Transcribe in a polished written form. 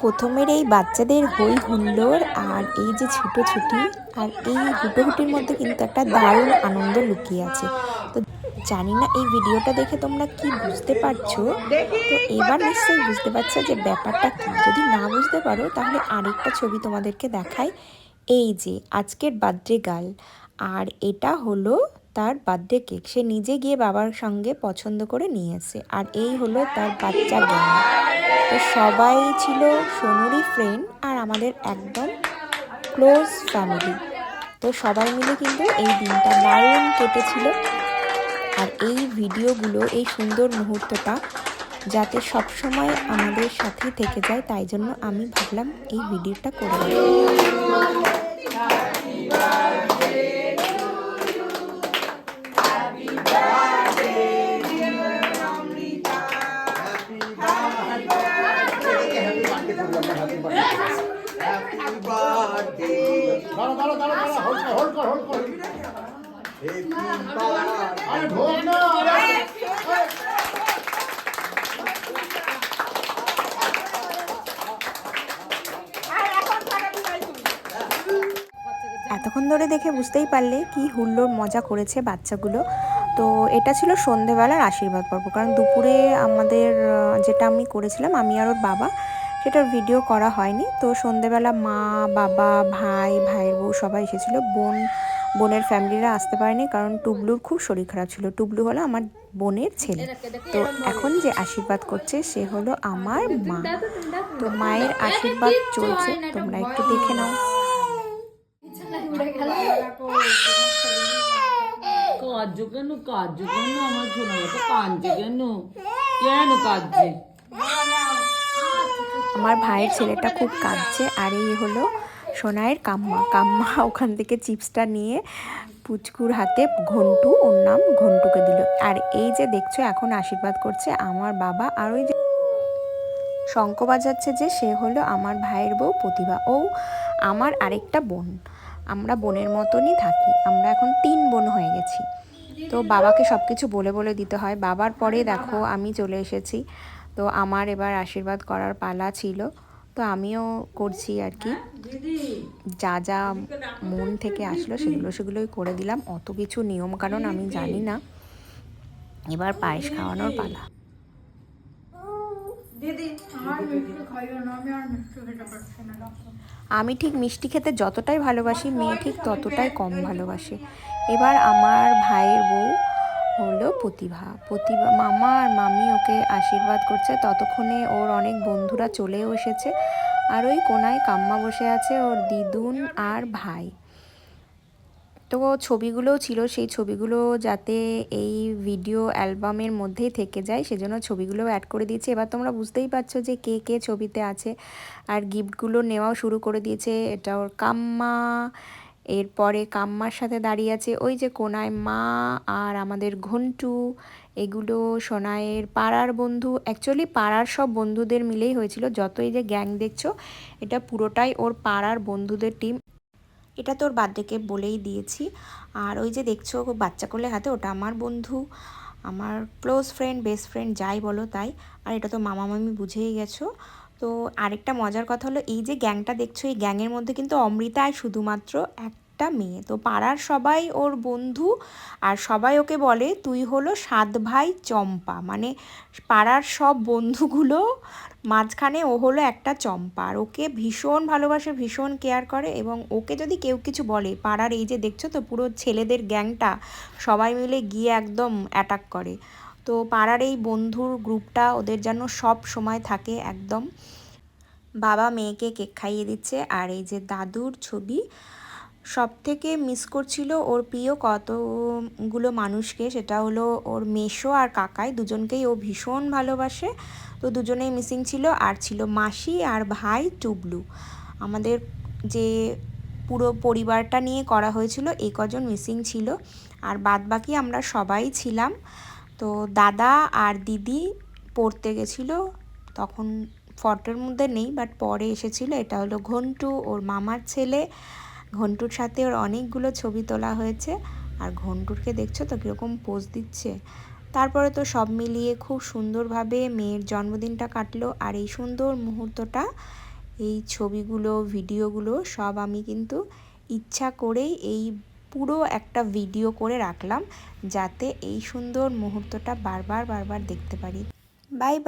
প্রথমের এই বাচ্চাদের হই হুল্লোড় আর এই যে ছুটোছুটি আর এই হুটোহুটির মধ্যে কিন্তু একটা দারুণ আনন্দ লুকিয়ে আছে। তো জানি না এই ভিডিওটা দেখে তোমরা কি বুঝতে পারছো। তো এবার নিশ্চয়ই বুঝতে পারছো যে ব্যাপারটা কি। যদি না বুঝতে পারো তাহলে আরেকটা ছবি তোমাদেরকে দেখাই। এই যে আজকের বার্থডে গার্ল, আর এটা হলো তার বার্থডে কেক। সে নিজে গিয়ে বাবার সঙ্গে পছন্দ করে নিয়ে এসে, আর এই হলো তার বাচ্চা গ্যাং। তো সবাই ছিল সোনুরই ফ্রেন্ড আর আমাদের একদম ক্লোজ ফ্যামিলি। তো সবাই মিলে কিন্তু এই দিনটা দারুণ কেটেছিল। আর এই ভিডিওগুলো, এই সুন্দর মুহূর্তটা যাতে সবসময় আমাদের সাথেই থেকে যায়, তাই জন্য আমি ভাবলাম এই ভিডিওটা করে দিই। এতক্ষণ ধরে দেখে বুঝতেই পারলে কি হুল্লোড় মজা করেছে বাচ্চাগুলো। তো এটা ছিল সন্ধেবেলার আশীর্বাদ পর্ব, কারণ দুপুরে আমাদের যেটা আমি করেছিলাম, আমি আর ওর বাবা, সেটার ভিডিও করা হয়নি। তো সন্ধেবেলা মা, বাবা, ভাইয়ের বউ সবাই এসেছিলো। বোনের ফ্যামিলিরা আসতে পারেনি, কারণ টুবলুর খুব শরীর খারাপ ছিল। টুবলু হলো আমার বোনের ছেলে। তো এখন যে আশীর্বাদ করছে সে হলো আমার মা। তো মায়ের আশীর্বাদ চলছে, তোমরা একটু দেখে নাও। কাঁদছো কেন? কাঁদছো কেন? আমার ছোট মতো কাঁদছে কেন? কেন কাঁদছে? আমার ভাইয়ের ছেলেটা খুব কাঁদছে। আর এই হলো সোনাইয়ের কাম্মা ওখান থেকে চিপসটা নিয়ে পুচকুর হাতে ঘন্টু, ওর নাম ঘন্টুকে দিল। আর এই যে দেখছো এখন আশীর্বাদ করছে আমার বাবা। আর ওই যে শঙ্খ বাজাচ্ছে যে, সে হলো আমার ভাইয়ের বউ প্রতিভা। ও আমার আরেকটা বোন। আমরা বোনের মতনই থাকি। আমরা এখন 3 বোন হয়ে গেছি। তো বাবাকে সব কিছু বলে বলে দিতে হয়। বাবার পরে দেখো আমি চলে এসেছি। তো আমার এবার আশীর্বাদ করার পালা ছিল। তো আমিও করছি আর কি। যা যা মন থেকে আসলো সেগুলোই করে দিলাম। অত কিছু নিয়ম কারণ আমি জানি না। এবার পায়েস খাওয়ানোর পালা। আমি ঠিক মিষ্টি খেতে যতটাই ভালোবাসি, মেয়ে ঠিক ততটাই কম ভালোবাসে। এবার আমার ভাইয়ের বউ হলো প্রতিভা মামা আর মামি ওকে আশীর্বাদ করছে। ততক্ষণে ওর অনেক বন্ধুরা চলেও এসেছে। আর ওই কোনায় কাম্মা বসে আছে, ওর দিদুন আর ভাই। তো ছবিগুলোও ছিল, সেই ছবিগুলো যাতে এই ভিডিও অ্যালবামের মধ্যেই থেকে যায় সেজন্য ছবিগুলোও অ্যাড করে দিয়েছে। এবার তোমরা বুঝতেই পারছো যে কে কে ছবিতে আছে। আর গিফটগুলো নেওয়াও শুরু করে দিয়েছে। এটা ওর কাম্মা, এরপরে কাম্মার সাথে দাঁড়িয়ে আছে ওই যে কোনায় মা আর আমাদের ঘন্টু। এগুলো সোনাইয়ের পাড়ার বন্ধু। অ্যাকচুয়ালি পাড়ার সব বন্ধুদের মিলেই হয়েছিল। যত এই যে গ্যাং দেখছো, এটা পুরোটাই ওর পাড়ার বন্ধুদের টিম। এটা তোর বার্থডেকে বলেই দিয়েছি। আর ওই যে দেখছো বাচ্চা কোলে হাতে, ওটা আমার বন্ধু, আমার ক্লোজ ফ্রেন্ড, বেস্ট ফ্রেন্ড, যাই বলো তাই। আর এটা তো মামা মামি বুঝেই গেছো। তো আরেকটা মজার কথা হলো, এই যে গ্যাংটা দেখছো, এই গ্যাংয়ের মধ্যে কিন্তু অমৃতায় শুধুমাত্র একটা মেয়ে। তো পাড়ার সবাই ওর বন্ধু, আর সবাই ওকে বলে তুই হলো 7 ভাই চম্পা। মানে পাড়ার সব বন্ধুগুলো মাঝখানে ও হলো একটা চম্পা। আর ওকে ভীষণ ভালোবাসে, ভীষণ কেয়ার করে। এবং ওকে যদি কেউ কিছু বলে, পাড়ার এই যে দেখছো তো পুরো ছেলেদের গ্যাংটা সবাই মিলে গিয়ে একদম অ্যাটাক করে। তো পাড়ার এই বন্ধুর গ্রুপটা ওদের যেন সব সময় থাকে একদম। বাবা মেয়েকে কেক খাইয়ে দিচ্ছে। আর এই যে দাদুর ছবি, সব থেকে মিস করছিল ওর প্রিয় কতগুলো মানুষকে। সেটা হলো ওর মেসো আর কাকাই, দুজনকেই ও ভীষণ ভালোবাসে। তো দুজনেই মিসিং ছিল। আর ছিল মাসি আর ভাই টুবলু। আমাদের যে পুরো পরিবারটা নিয়ে করা হয়েছিল, এই কজন মিসিং ছিল। আর বাদবাকি আমরা সবাই ছিলাম। তো দাদা আর দিদি পড়তে গেছিলো, তখন ফটোর মধ্যে নেই, বাট পরে এসেছিলো। এটা হলো ঘন্টু, ওর মামার ছেলে। ঘন্টুর সাথে ওর অনেকগুলো ছবি তোলা হয়েছে। আর ঘন্টুরকে দেখছো তো কীরকম পোজ দিচ্ছে। তারপরে তো সব মিলিয়ে খুব সুন্দরভাবে মেয়ের জন্মদিনটা কাটলো। আর এই সুন্দর মুহূর্তটা এই ছবিগুলো ভিডিওগুলো সব আমি কিন্তু ইচ্ছা করেই এই পুরো একটা ভিডিও করে রাখলাম, যাতে এই সুন্দর মুহূর্তটা বারবার বারবার দেখতে পারি। Bye bye.